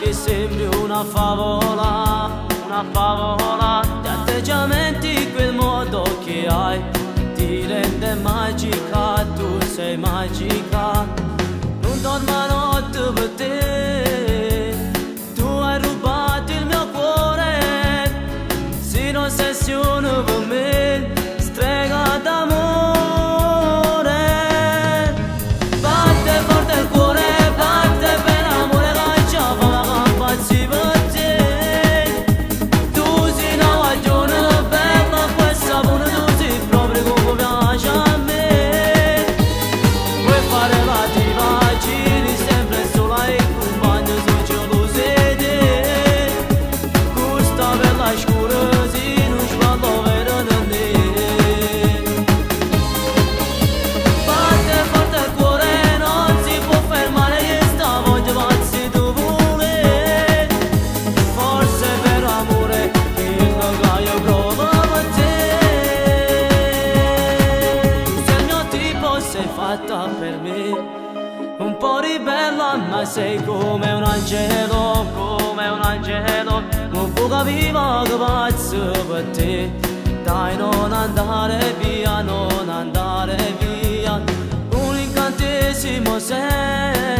mi sembri una favola di atteggiamenti, quel modo che hai ti rende magica, tu sei magica. Non dormo notte per te, tu hai rubato il mio cuore, se non sei uno per me, strega d'amore. Batte forte il cuore, batte per amore, caccia fa la campazzi per te. Tu sei una guaglione bella, quel sapone tu sei proprio come piace a me. Vuoi fare la diva, giri sempre sola e compagno su cielo sede. Gusta bella scura, si non sballo vero da te. Batte forte il cuore, non si può fermare questa voglia pazzi tu vuole. Forse per amore il gaio prova per te. Tu sei il mio tipo, sei fatta per me. Un po' ribella ma sei come un angelo, come un angelo. Non può capire che pazzo per te. Dai non andare via, non andare via. Un incantesimo sei.